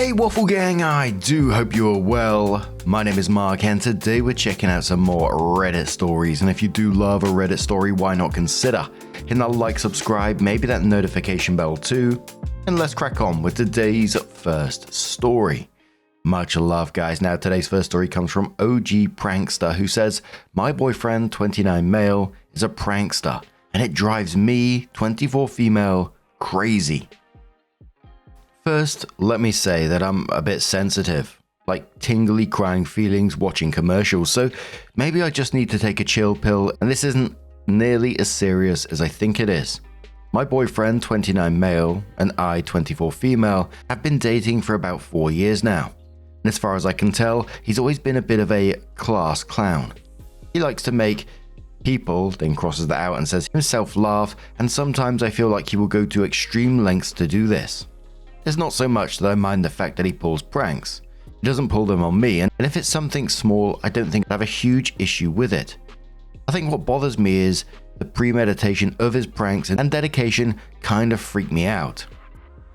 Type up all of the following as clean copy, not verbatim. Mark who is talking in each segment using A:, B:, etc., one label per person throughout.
A: Hey Waffle Gang, I do hope you are well. My name is Mark and today we're checking out some more Reddit stories, and if you do love a Reddit story, why not consider hitting that like, subscribe, maybe that notification bell too, and let's crack on with today's first story. Much love guys. Now today's first story comes from OG Prankster, who says, my boyfriend, 29 male, is a prankster and it drives me, 24 female, crazy. First, let me say that I'm a bit sensitive, like tingly crying feelings watching commercials, so maybe I just need to take a chill pill and this isn't nearly as serious as I think it is. My boyfriend, 29 male, and I, 24 female, have been dating for about 4 years now. And as far as I can tell, he's always been a bit of a class clown. He likes to make people, then crosses that out and says himself laugh, and sometimes I feel like he will go to extreme lengths to do this. It's not so much that I mind the fact that he pulls pranks. He doesn't pull them on me, and if it's something small, I don't think I have a huge issue with it. I think what bothers me is the premeditation of his pranks and dedication kind of freak me out.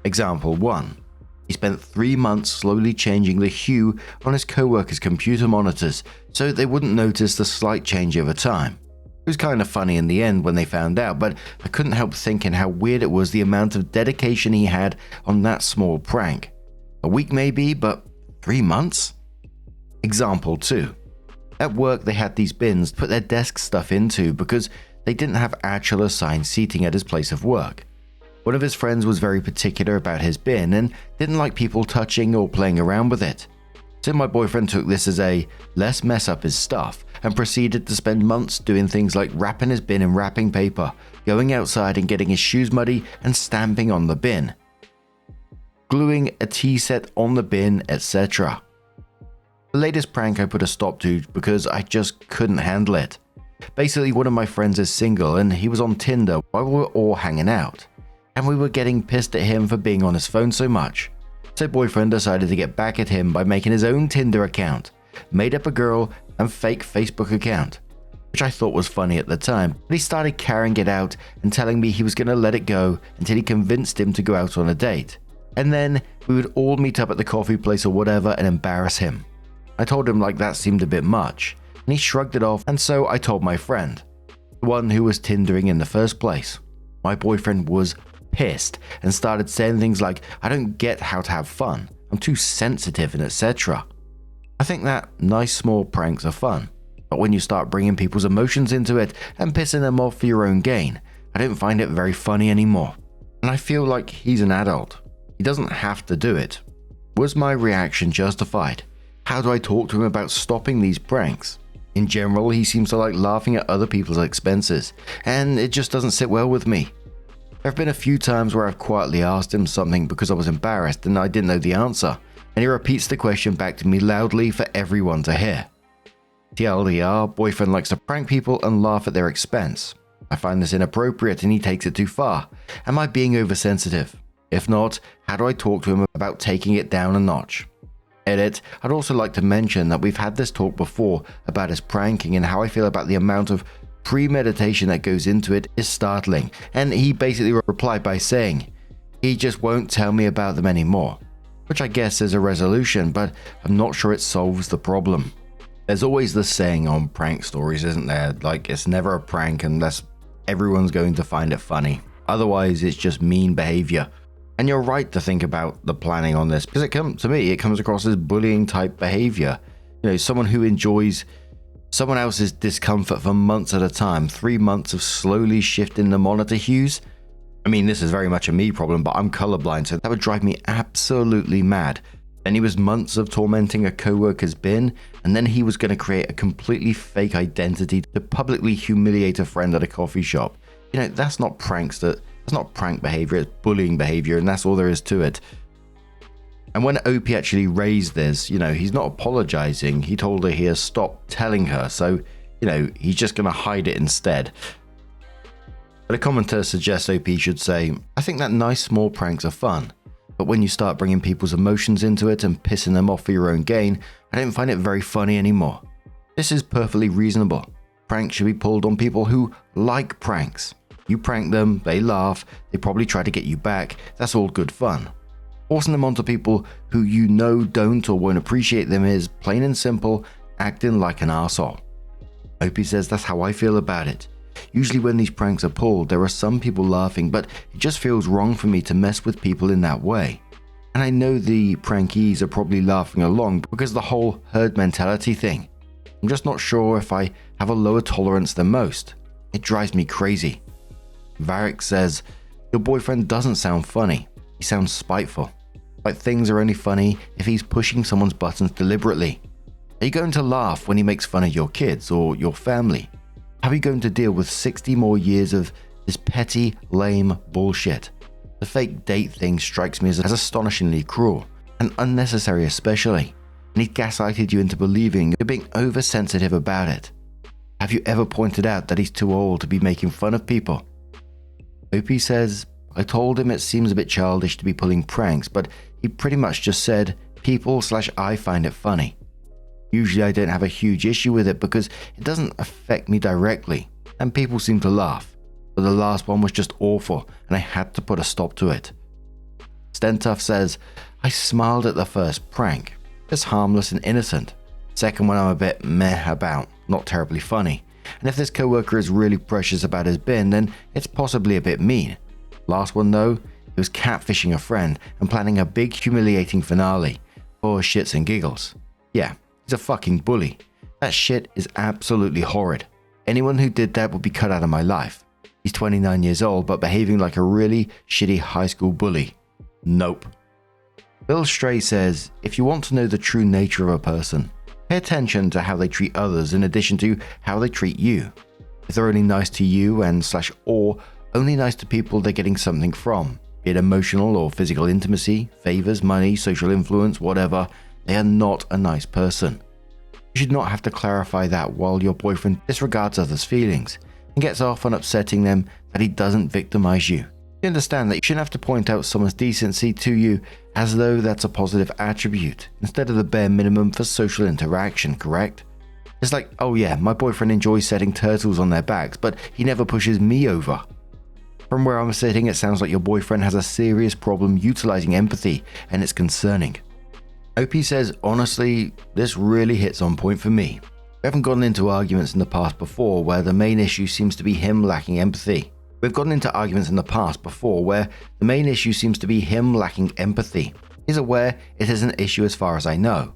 A: Example 1. He spent 3 months slowly changing the hue on his co-workers' computer monitors so they wouldn't notice the slight change over time. It was kind of funny in the end when they found out, but I couldn't help thinking how weird it was the amount of dedication he had on that small prank. A week maybe, but 3 months? Example 2. At work they had these bins to put their desk stuff into because they didn't have actual assigned seating at his place of work. One of his friends was very particular about his bin and didn't like people touching or playing around with it. So my boyfriend took this as a let's mess up his stuff and proceeded to spend months doing things like wrapping his bin in wrapping paper, going outside and getting his shoes muddy and stamping on the bin, gluing a tea set on the bin, etc. The latest prank I put a stop to because I just couldn't handle it. Basically, one of my friends is single and he was on Tinder while we were all hanging out, and we were getting pissed at him for being on his phone so much. So boyfriend decided to get back at him by making his own Tinder account, made up a girl and fake Facebook account, which I thought was funny at the time, but he started carrying it out and telling me he was going to let it go until he convinced him to go out on a date. And then we would all meet up at the coffee place or whatever and embarrass him. I told him like that seemed a bit much, and he shrugged it off, and so I told my friend, the one who was Tindering in the first place. My boyfriend was pissed and started saying things like, I don't get how to have fun, I'm too sensitive and etc. I think that nice small pranks are fun, but when you start bringing people's emotions into it and pissing them off for your own gain, I don't find it very funny anymore. And I feel like he's an adult. He doesn't have to do it. Was my reaction justified? How do I talk to him about stopping these pranks? In general, he seems to like laughing at other people's expenses, and it just doesn't sit well with me. There have been a few times where I've quietly asked him something because I was embarrassed and I didn't know the answer, and he repeats the question back to me loudly for everyone to hear. TLDR, boyfriend likes to prank people and laugh at their expense. I find this inappropriate and he takes it too far. Am I being oversensitive? If not, how do I talk to him about taking it down a notch? Edit, I'd also like to mention that we've had this talk before about his pranking and how I feel about the amount of premeditation that goes into it is startling, and he basically replied by saying he just won't tell me about them anymore, which I guess is a resolution, but I'm not sure it solves the problem. There's always this saying on prank stories, isn't there? Like, it's never a prank unless everyone's going to find it funny. Otherwise, it's just mean behavior. And you're right to think about the planning on this, because to me, it comes across as bullying type behavior. You know, someone who enjoys someone else's discomfort for months at a time, 3 months of slowly shifting the monitor hues. I mean, this is very much a me problem, but I'm colorblind, so that would drive me absolutely mad. Then he was months of tormenting a co-worker's bin, and then he was going to create a completely fake identity to publicly humiliate a friend at a coffee shop. You know, that's not prankster, that's not prank behavior, it's bullying behavior, and that's all there is to it. And when OP actually raised this, you know, he's not apologizing. He told her he has stopped telling her, so, you know, he's just going to hide it instead. But a commenter suggests OP should say, I think that nice small pranks are fun, but when you start bringing people's emotions into it and pissing them off for your own gain, I don't find it very funny anymore. This is perfectly reasonable. Pranks should be pulled on people who like pranks. You prank them, they laugh, they probably try to get you back, that's all good fun. Forcing them onto people who you know don't or won't appreciate them is, plain and simple, acting like an arsehole. Opie says that's how I feel about it. Usually when these pranks are pulled, there are some people laughing, but it just feels wrong for me to mess with people in that way. And I know the prankies are probably laughing along because of the whole herd mentality thing. I'm just not sure if I have a lower tolerance than most. It drives me crazy. Varric says, your boyfriend doesn't sound funny. He sounds spiteful. Like things are only funny if he's pushing someone's buttons deliberately. Are you going to laugh when he makes fun of your kids or your family? How are you going to deal with 60 more years of this petty, lame bullshit? The fake date thing strikes me as astonishingly cruel and unnecessary especially, and he gaslighted you into believing you're being oversensitive about it. Have you ever pointed out that he's too old to be making fun of people? Opie says, I told him it seems a bit childish to be pulling pranks, but he pretty much just said, people/I find it funny. Usually I don't have a huge issue with it because it doesn't affect me directly, and people seem to laugh. But the last one was just awful, and I had to put a stop to it. Stentuff says, I smiled at the first prank. It's harmless and innocent. Second one I'm a bit meh about, not terribly funny. And if this coworker is really precious about his bin, then it's possibly a bit mean. Last one though, he was catfishing a friend and planning a big humiliating finale for shits and giggles. Yeah, he's a fucking bully. That shit is absolutely horrid. Anyone who did that would be cut out of my life. He's 29 years old but behaving like a really shitty high school bully. Nope. Bill Stray says, if you want to know the true nature of a person, pay attention to how they treat others in addition to how they treat you. If they're only nice to you and/or only nice to people they're getting something from, be it emotional or physical intimacy, favors, money, social influence, whatever, they are not a nice person. You should not have to clarify that while your boyfriend disregards others' feelings and gets off on upsetting them that he doesn't victimize you. You understand that you shouldn't have to point out someone's decency to you as though that's a positive attribute instead of the bare minimum for social interaction, correct? It's like, oh yeah, my boyfriend enjoys setting turtles on their backs, but he never pushes me over. From where I'm sitting, it sounds like your boyfriend has a serious problem utilizing empathy, and it's concerning. OP says, honestly, this really hits on point for me. We haven't gotten into arguments in the past before where the main issue seems to be him lacking empathy. We've gotten into arguments in the past before where the main issue seems to be him lacking empathy. He's aware it is an issue as far as I know,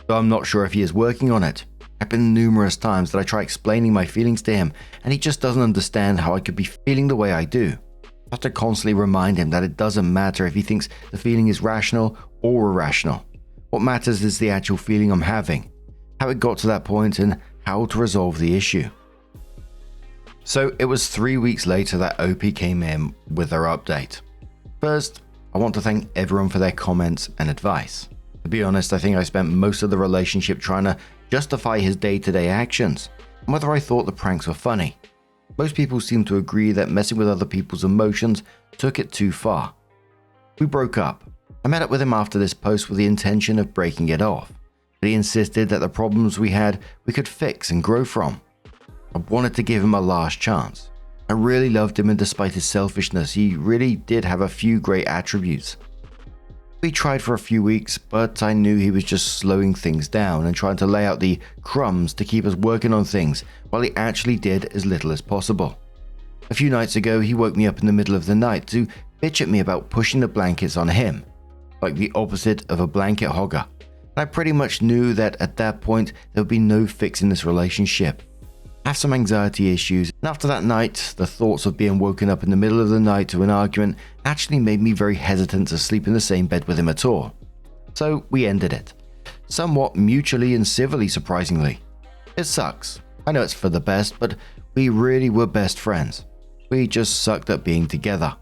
A: so I'm not sure if he is working on it. I've been numerous times that I try explaining my feelings to him and he just doesn't understand how I could be feeling the way I do. I have to constantly remind him that it doesn't matter if he thinks the feeling is rational or irrational. What matters is the actual feeling I'm having, how it got to that point and how to resolve the issue. So it was 3 weeks later that OP came in with their update. First, I want to thank everyone for their comments and advice. To be honest, I think I spent most of the relationship trying to justify his day-to-day actions and whether I thought the pranks were funny. Most people seem to agree that messing with other people's emotions took it too far. We broke up. I met up with him after this post with the intention of breaking it off, but he insisted that the problems we had we could fix and grow from. I wanted to give him a last chance. I really loved him and despite his selfishness, he really did have a few great attributes. We tried for a few weeks, but I knew he was just slowing things down and trying to lay out the crumbs to keep us working on things while he actually did as little as possible. A few nights ago, he woke me up in the middle of the night to bitch at me about pushing the blankets on him, like the opposite of a blanket hogger. And I pretty much knew that at that point, there would be no fixing this relationship. I have some anxiety issues, and after that night, the thoughts of being woken up in the middle of the night to an argument actually made me very hesitant to sleep in the same bed with him at all. So we ended it. Somewhat mutually and civilly, surprisingly. It sucks. I know it's for the best, but we really were best friends. We just sucked at being together.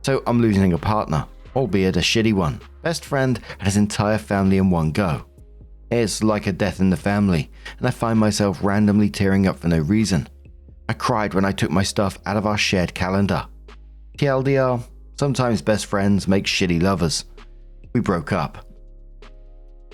A: So I'm losing a partner, albeit a shitty one, best friend and his entire family in one go. It's like a death in the family, and I find myself randomly tearing up for no reason. I cried when I took my stuff out of our shared calendar. TLDR, sometimes best friends make shitty lovers. We broke up.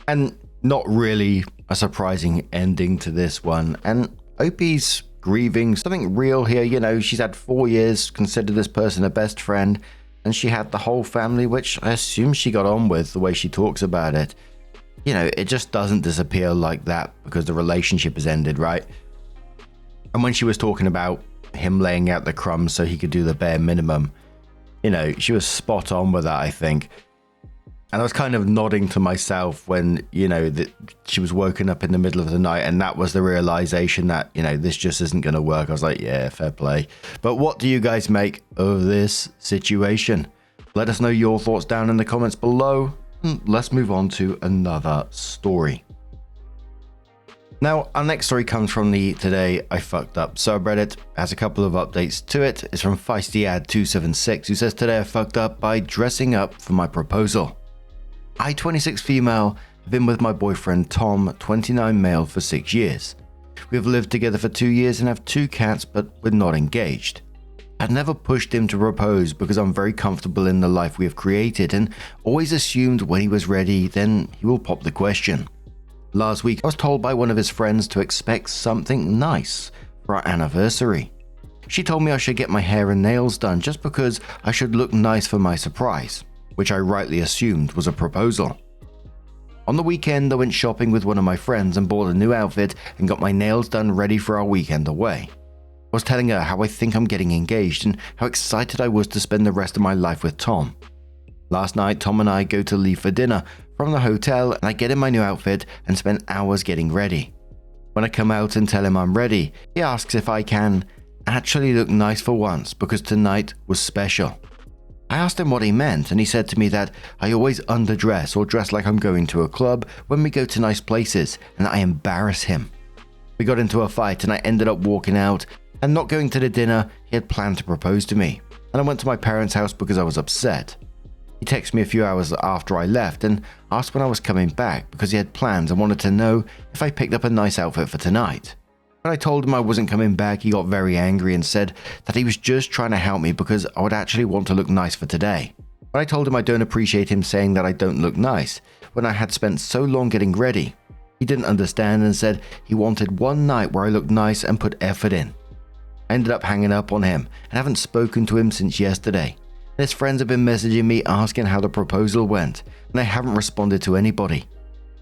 A: And not really a surprising ending to this one, and OP's grieving something real here. You know, she's had 4 years, considered this person a best friend, and she had the whole family, which I assume she got on with the way she talks about it. You know, it just doesn't disappear like that because the relationship has ended, right? And when she was talking about him laying out the crumbs so he could do the bare minimum, you know, she was spot on with that, I think. And I was kind of nodding to myself when, you know, that she was woken up in the middle of the night, and that was the realization that, you know, this just isn't going to work. I was like, yeah, fair play. But what do you guys make of this situation? Let us know your thoughts down in the comments below. Let's move on to another story. Now, our next story comes from the Today I Fucked Up subreddit. Has a couple of updates to it. It's from FeistyAd276, who says, today I fucked up by dressing up for my proposal. I, 26 female, have been with my boyfriend Tom, 29 male, for 6 years. We have lived together for 2 years and have 2 cats, but we're not engaged. I've never pushed him to propose because I'm very comfortable in the life we have created and always assumed when he was ready, then he will pop the question. Last week, I was told by one of his friends to expect something nice for our anniversary. She told me I should get my hair and nails done just because I should look nice for my surprise, which I rightly assumed was a proposal. On the weekend, I went shopping with one of my friends and bought a new outfit and got my nails done ready for our weekend away. I was telling her how I think I'm getting engaged and how excited I was to spend the rest of my life with Tom. Last night, Tom and I go to leave for dinner from the hotel, and I get in my new outfit and spend hours getting ready. When I come out and tell him I'm ready, he asks if I can actually look nice for once because tonight was special. I asked him what he meant, and he said to me that I always underdress or dress like I'm going to a club when we go to nice places, and that I embarrass him. We got into a fight and I ended up walking out and not going to the dinner he had planned to propose to me, and I went to my parents' house because I was upset. He texted me a few hours after I left and asked when I was coming back because he had plans and wanted to know if I picked up a nice outfit for tonight. When I told him I wasn't coming back, he got very angry and said that he was just trying to help me because I would actually want to look nice for today. When I told him I don't appreciate him saying that I don't look nice when I had spent so long getting ready, he didn't understand and said he wanted one night where I looked nice and put effort in. I ended up hanging up on him and haven't spoken to him since yesterday. And his friends have been messaging me asking how the proposal went, and I haven't responded to anybody.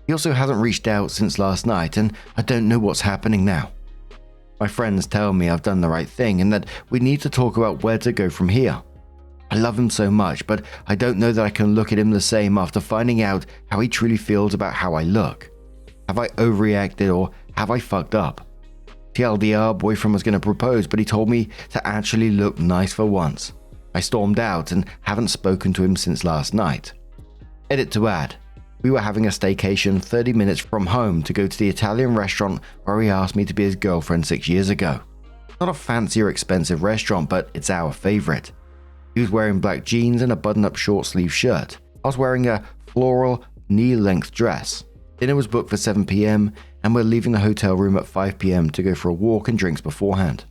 A: He also hasn't reached out since last night, and I don't know what's happening now. My friends tell me I've done the right thing and that we need to talk about where to go from here. I love him so much, but I don't know that I can look at him the same after finding out how he truly feels about how I look. Have I overreacted or have I fucked up? TLDR, boyfriend was going to propose, but he told me to actually look nice for once. I stormed out and haven't spoken to him since last night. Edit to add, we were having a staycation 30 minutes from home to go to the Italian restaurant where he asked me to be his girlfriend 6 years ago. Not a fancy or expensive restaurant, but it's our favorite. He was wearing black jeans and a button-up short-sleeve shirt. I was wearing a floral knee-length dress. Dinner was booked for 7 p.m. and we're leaving the hotel room at 5 p.m. to go for a walk and drinks beforehand.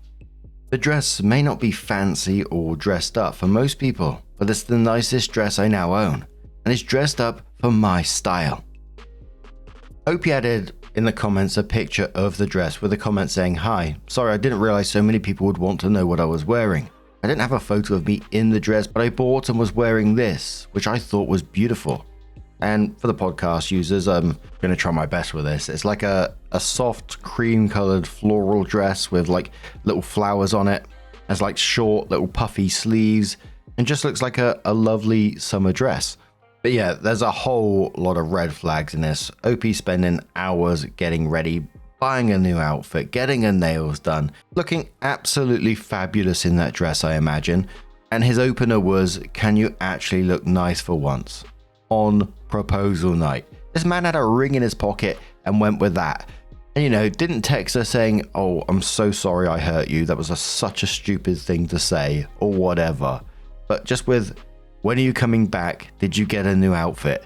A: The dress may not be fancy or dressed up for most people, but it's the nicest dress I now own, and it's dressed up for my style. Opie added in the comments a picture of the dress with a comment saying, "Hi, sorry I didn't realize so many people would want to know what I was wearing. I didn't have a photo of me in the dress, but I bought and was wearing this, which I thought was beautiful." And for the podcast users, I'm going to try my best with this. It's like a soft cream colored floral dress with like little flowers on it. Has like short little puffy sleeves and just looks like a lovely summer dress. But yeah, there's a whole lot of red flags in this. OP spending hours getting ready, buying a new outfit, getting her nails done, looking absolutely fabulous in that dress, I imagine. And his opener was, "Can you actually look nice for once?" On proposal night. This man had a ring in his pocket and went with that. And didn't text her saying, "Oh, I'm so sorry I hurt you. That was such a stupid thing to say," or whatever. But just with, "When are you coming back? Did you get a new outfit?"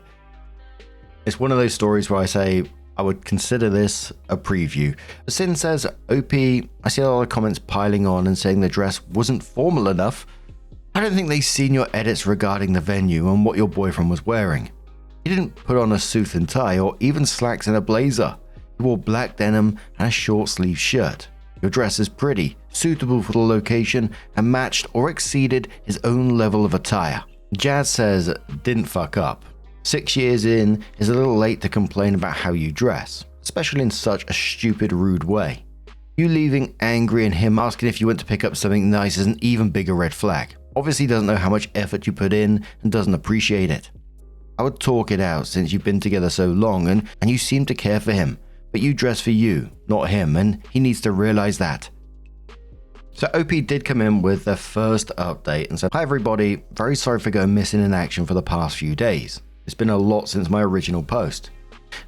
A: It's one of those stories where I say, I would consider this a preview. Sin says, "OP, I see a lot of comments piling on and saying the dress wasn't formal enough. I don't think they've seen your edits regarding the venue and what your boyfriend was wearing. He didn't put on a suit and tie or even slacks and a blazer. He wore black denim and a short sleeve shirt. Your dress is pretty, suitable for the location, and matched or exceeded his own level of attire. Jazz says, didn't fuck up. 6 years in is a little late to complain about how you dress, especially in such a stupid, rude way. You leaving angry and him asking if you went to pick up something nice is an even bigger red flag. Obviously doesn't know how much effort you put in and doesn't appreciate it. I would talk it out since you've been together so long and you seem to care for him, but you dress for you, not him, and he needs to realize that. So OP did come in with their first update and said, "Hi everybody, very sorry for going missing in action for the past few days. It's been a lot since my original post.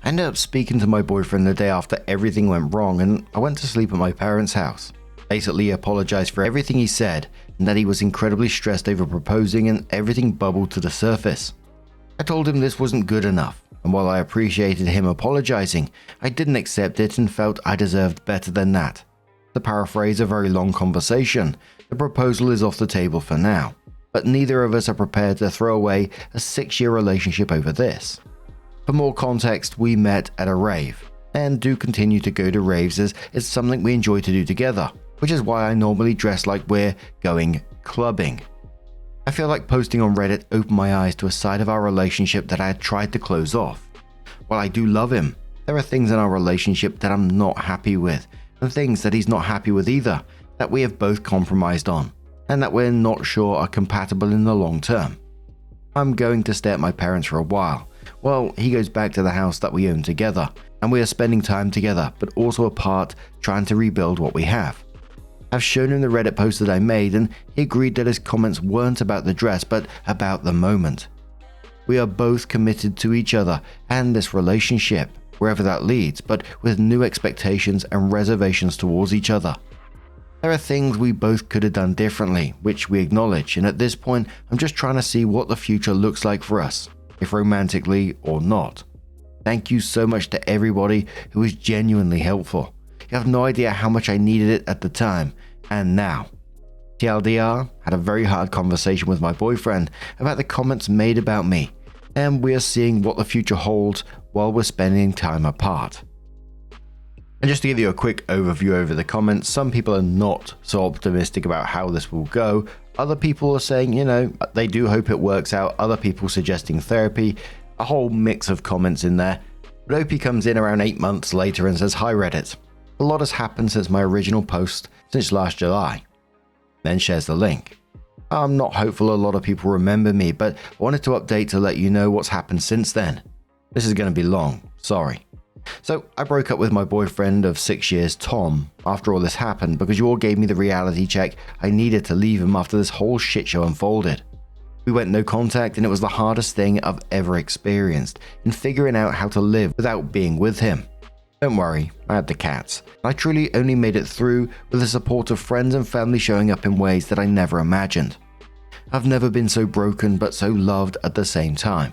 A: I ended up speaking to my boyfriend the day after everything went wrong and I went to sleep at my parents' house. Basically he apologized for everything he said and that he was incredibly stressed over proposing and everything bubbled to the surface. I told him this wasn't good enough, and while I appreciated him apologizing, I didn't accept it and felt I deserved better than that. To paraphrase a very long conversation, the proposal is off the table for now, but neither of us are prepared to throw away a 6-year relationship over this." For more context, we met at a rave, and do continue to go to raves as it's something we enjoy to do together, which is why I normally dress like we're going clubbing. I feel like posting on Reddit opened my eyes to a side of our relationship that I had tried to close off. While I do love him, there are things in our relationship that I'm not happy with, and things that he's not happy with either, that we have both compromised on, and that we're not sure are compatible in the long term. I'm going to stay at my parents for a while. Well, he goes back to the house that we own together, and we are spending time together, but also apart, trying to rebuild what we have. I've shown him the Reddit post that I made, and he agreed that his comments weren't about the dress, but about the moment. We are both committed to each other and this relationship, wherever that leads, but with new expectations and reservations towards each other. There are things we both could have done differently, which we acknowledge, and at this point, I'm just trying to see what the future looks like for us, if romantically or not. Thank you so much to everybody who was genuinely helpful. You have no idea how much I needed it at the time, and now. TLDR, had a very hard conversation with my boyfriend about the comments made about me, and we are seeing what the future holds while we're spending time apart. And just to give you a quick overview over the comments, some people are not so optimistic about how this will go. Other people are saying, they do hope it works out. Other people suggesting therapy, a whole mix of comments in there. But OP comes in around 8 months later and says, "Hi Reddit. A lot has happened since my original post since last July." Then shares the link. "I'm not hopeful a lot of people remember me, but I wanted to update to let you know what's happened since then. This is going to be long, sorry. So I broke up with my boyfriend of 6 years, Tom, after all this happened because you all gave me the reality check I needed to leave him after this whole shit show unfolded. We went no contact and it was the hardest thing I've ever experienced in figuring out how to live without being with him. Don't worry, I had the cats. I truly only made it through with the support of friends and family showing up in ways that I never imagined. I've never been so broken but so loved at the same time.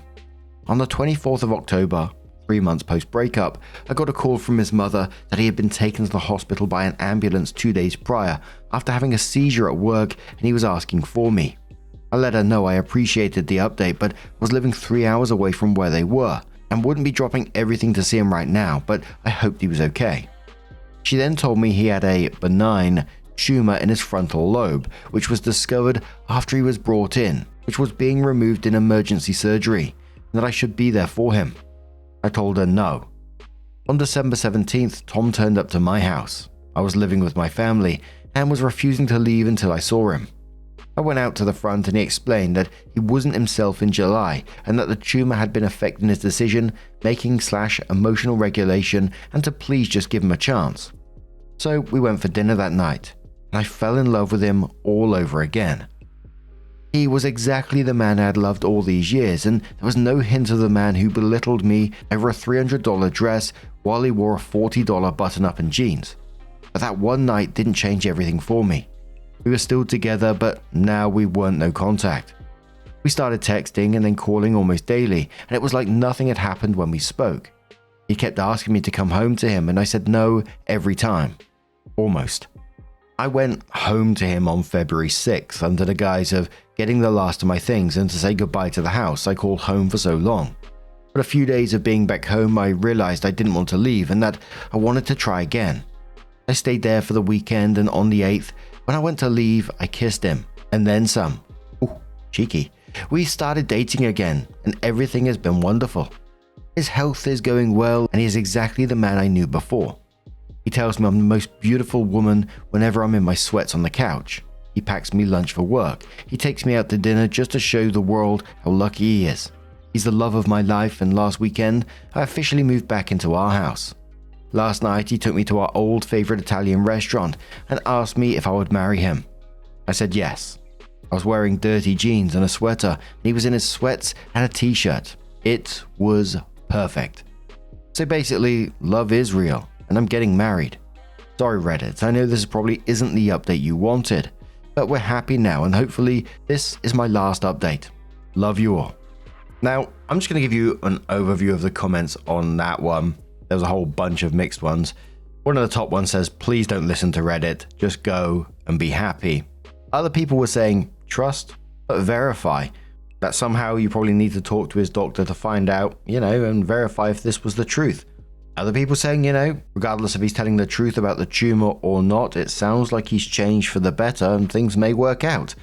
A: On the 24th of October, 3 months post-breakup, I got a call from his mother that he had been taken to the hospital by an ambulance 2 days prior after having a seizure at work and he was asking for me. I let her know I appreciated the update but was living 3 hours away from where they were and wouldn't be dropping everything to see him right now, but I hoped he was okay. She then told me he had a benign tumor in his frontal lobe, which was discovered after he was brought in, which was being removed in emergency surgery, and that I should be there for him. I told her no. On December 17th, Tom turned up to my house. I was living with my family and was refusing to leave until I saw him. I went out to the front and he explained that he wasn't himself in July and that the tumor had been affecting his decision making / emotional regulation and to please just give him a chance. So we went for dinner that night and I fell in love with him all over again. He was exactly the man I had loved all these years, and there was no hint of the man who belittled me over a $300 dress while he wore a $40 button-up and jeans. But that one night didn't change everything for me. We were still together, but now we weren't no contact. We started texting and then calling almost daily, and it was like nothing had happened when we spoke. He kept asking me to come home to him, and I said no every time. Almost. I went home to him on February 6th under the guise of getting the last of my things and to say goodbye to the house I called home for so long. But a few days of being back home, I realized I didn't want to leave and that I wanted to try again. I stayed there for the weekend, and on the 8th, when I went to leave, I kissed him, and then some. Ooh, cheeky. We started dating again, and everything has been wonderful. His health is going well, and he is exactly the man I knew before. He tells me I'm the most beautiful woman whenever I'm in my sweats on the couch. He packs me lunch for work. He takes me out to dinner just to show the world how lucky he is. He's the love of my life, and last weekend, I officially moved back into our house. Last night, he took me to our old favorite Italian restaurant and asked me if I would marry him. I said yes. I was wearing dirty jeans and a sweater, and he was in his sweats and a t-shirt. It was perfect. So basically, love is real, and I'm getting married. Sorry Reddit, I know this probably isn't the update you wanted, but we're happy now, and hopefully this is my last update. Love you all. Now, I'm just going to give you an overview of the comments on that one. There was a whole bunch of mixed ones. One of the top ones says, please don't listen to Reddit, just go and be happy. Other people were saying, trust, but verify. That somehow you probably need to talk to his doctor to find out, and verify if this was the truth. Other people saying, regardless if he's telling the truth about the tumor or not, it sounds like he's changed for the better and things may work out.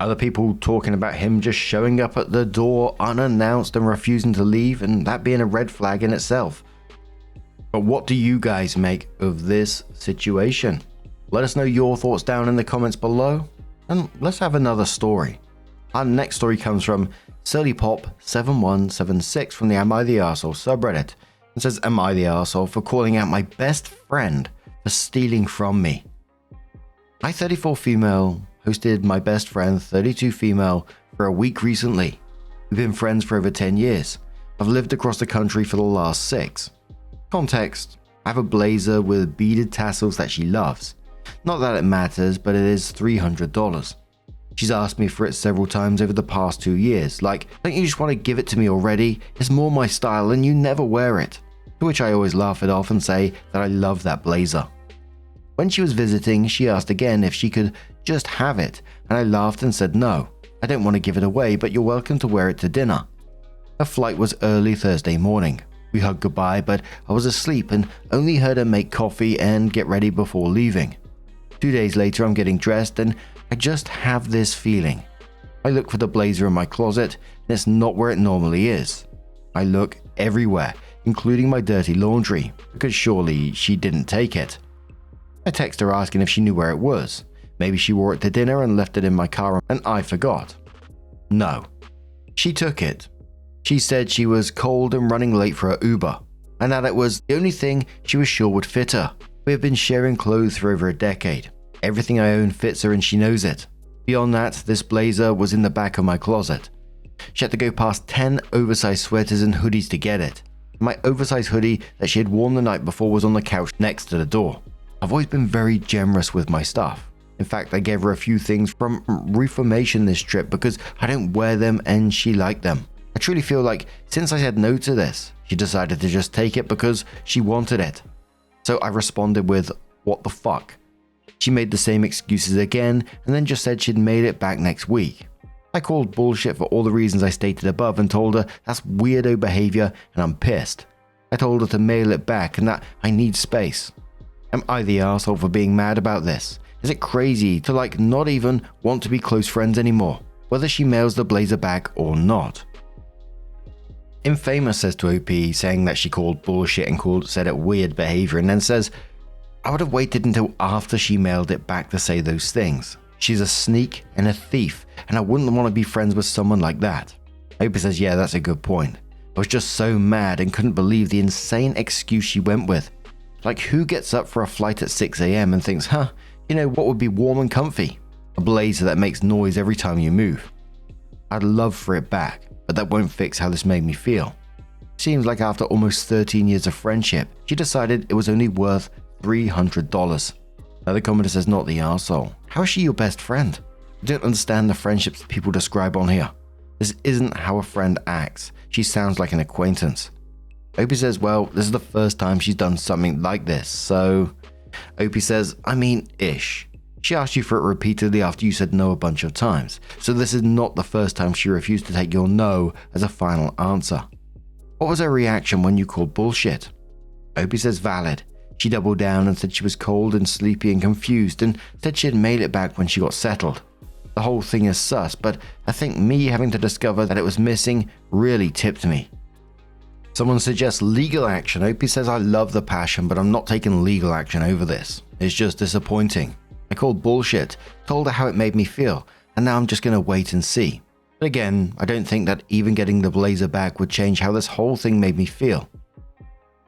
A: Other people talking about him just showing up at the door unannounced and refusing to leave, and that being a red flag in itself. But what do you guys make of this situation? Let us know your thoughts down in the comments below, and let's have another story. Our next story comes from SurlyPop7176 from the Am I the Arsehole subreddit. It says, am I the arsehole for calling out my best friend for stealing from me? I, 34 female, hosted my best friend, 32 female, for a week recently. We've been friends for over 10 years. I've lived across the country for the last 6. Context: I have a blazer with beaded tassels that she loves. Not that it matters, but it is $300. She's asked me for it several times over the past 2 years, like, don't you just want to give it to me already? It's more my style and you never wear it. To which I always laugh it off and say that I love that blazer. When she was visiting, she asked again if she could just have it, and I laughed and said no, I don't want to give it away, but you're welcome to wear it to dinner. Her flight was early Thursday morning. We hugged goodbye, but I was asleep and only heard her make coffee and get ready before leaving. 2 days later, I'm getting dressed and I just have this feeling. I look for the blazer in my closet and it's not where it normally is. I look everywhere, including my dirty laundry, because surely she didn't take it. I text her asking if she knew where it was. Maybe she wore it to dinner and left it in my car and I forgot. No. She took it. She said she was cold and running late for her Uber, and that it was the only thing she was sure would fit her. We have been sharing clothes for over a decade. Everything I own fits her and she knows it. Beyond that, this blazer was in the back of my closet. She had to go past 10 oversized sweaters and hoodies to get it. My oversized hoodie that she had worn the night before was on the couch next to the door. I've always been very generous with my stuff. In fact, I gave her a few things from Reformation this trip because I don't wear them and she liked them. I truly feel like since I said no to this, she decided to just take it because she wanted it. So I responded with, what the fuck? She made the same excuses again and then just said she'd made it back next week. I called bullshit for all the reasons I stated above and told her that's weirdo behavior and I'm pissed. I told her to mail it back and that I need space. Am I the asshole for being mad about this? Is it crazy to not even want to be close friends anymore, whether she mails the blazer back or not? Infamous says to OP, saying that she called bullshit and said it weird behavior, and then says, I would have waited until after she mailed it back to say those things. She's a sneak and a thief, and I wouldn't want to be friends with someone like that. OP says, yeah, that's a good point. I was just so mad and couldn't believe the insane excuse she went with. Like, who gets up for a flight at 6 a.m. and thinks, what would be warm and comfy? A blazer that makes noise every time you move. I'd love for it back, but that won't fix how this made me feel. Seems like after almost 13 years of friendship, she decided it was only worth $300. Another commenter says, not the arsehole. How is she your best friend? I don't understand the friendships people describe on here. This isn't how a friend acts. She sounds like an acquaintance. Opie says, well, this is the first time she's done something like this, so... Opie says, ish. She asked you for it repeatedly after you said no a bunch of times, so this is not the first time she refused to take your no as a final answer. What was her reaction when you called bullshit? Opie says, valid. She doubled down and said she was cold and sleepy and confused and said she had made it back when she got settled. the whole thing is sus, but I think me having to discover that it was missing really tipped me. Someone suggests legal action. Opie says, I love the passion, but I'm not taking legal action over this. It's just disappointing. I called bullshit, told her how it made me feel, and now I'm just going to wait and see. But again, I don't think that even getting the blazer back would change how this whole thing made me feel.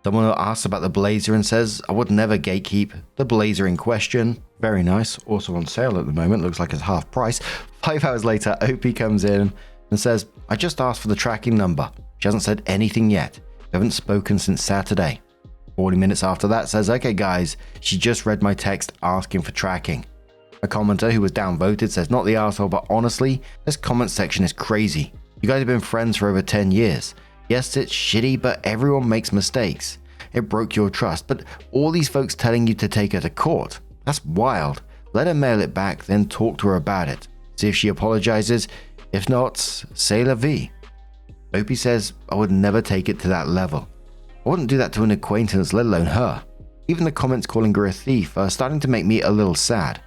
A: Someone asks about the blazer and says, I would never gatekeep. The blazer in question, very nice, also on sale at the moment, looks like it's half price. 5 hours later, Opie comes in and says, I just asked for the tracking number. She hasn't said anything yet. We haven't spoken since Saturday. 40 minutes after that says, okay guys, she just read my text asking for tracking. A commenter who was downvoted says, not the arsehole, but honestly, this comment section is crazy. You guys have been friends for over 10 years. Yes, it's shitty, but everyone makes mistakes. It broke your trust, but all these folks telling you to take her to court. That's wild. Let her mail it back, then talk to her about it. See if she apologizes. If not, c'est la vie. Opie says, I would never take it to that level. I wouldn't do that to an acquaintance, let alone her. Even the comments calling her a thief are starting to make me a little sad.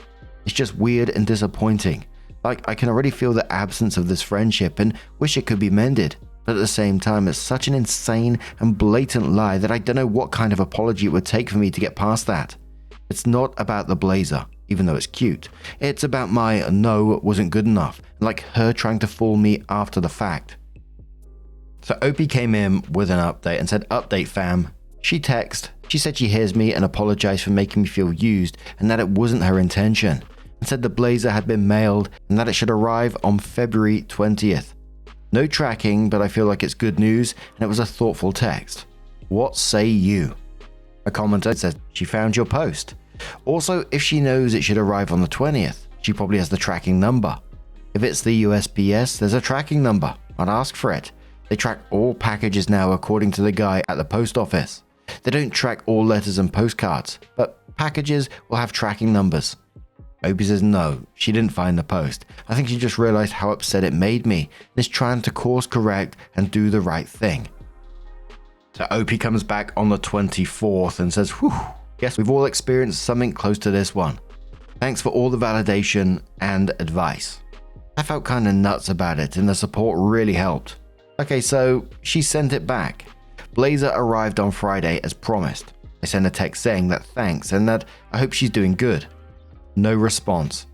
A: It's just weird and disappointing. Like, I can already feel the absence of this friendship and wish it could be mended. But at the same time, it's such an insane and blatant lie that I don't know what kind of apology it would take for me to get past that. It's not about the blazer, even though it's cute. It's about my no wasn't good enough, like her trying to fool me after the fact. So Opie came in with an update and said, update fam. She said she hears me and apologized for making me feel used and that it wasn't her intention. And said the blazer had been mailed and that it should arrive on February 20th. No tracking, but I feel like it's good news and it was a thoughtful text. What say you? A commenter says, she found your post. Also, if she knows it should arrive on the 20th, she probably has the tracking number. If it's the USPS, there's a tracking number. I'd ask for it. They track all packages now according to the guy at the post office. They don't track all letters and postcards, but packages will have tracking numbers. Opie says no, she didn't find the post. I think she just realized how upset it made me and is trying to course correct and do the right thing. So Opie comes back on the 24th and says, whew, guess we've all experienced something close to this one. Thanks for all the validation and advice. I felt kind of nuts about it and the support really helped. Okay, so she sent it back. Blazer arrived on Friday as promised. I sent a text saying that thanks and that I hope she's doing good. No response.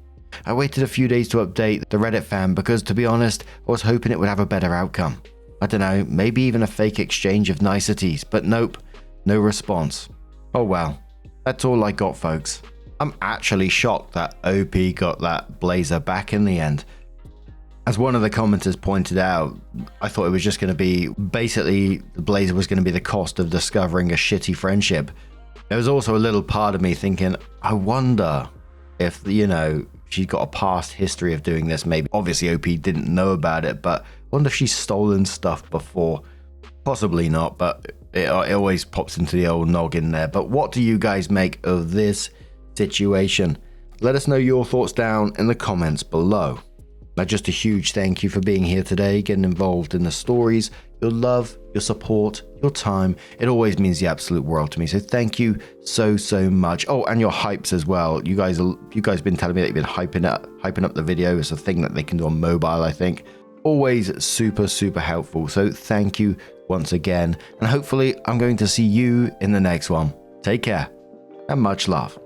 A: I waited a few days to update the Reddit fan because, to be honest, I was hoping it would have a better outcome. I don't know, maybe even a fake exchange of niceties, but nope, no response. Oh well, that's all I got, folks. I'm actually shocked that OP got that blazer back in the end. As one of the commenters pointed out, I thought it was just going to be, basically, the blazer was going to be the cost of discovering a shitty friendship. There was also a little part of me thinking, I wonder if, she's got a past history of doing this. Maybe, obviously OP didn't know about it, but I wonder if she's stolen stuff before. Possibly not, but it always pops into the old noggin there. But what do you guys make of this situation? Let us know your thoughts down in the comments below. Now, just a huge thank you for being here today, getting involved in the stories, your love, your support, your time. It always means the absolute world to me. So thank you so much. Oh, and your hypes as well. You guys been telling me that you've been hyping up the video. It's a thing that they can do on mobile, I think. Always super helpful. So thank you once again. And hopefully I'm going to see you in the next one. Take care and much love.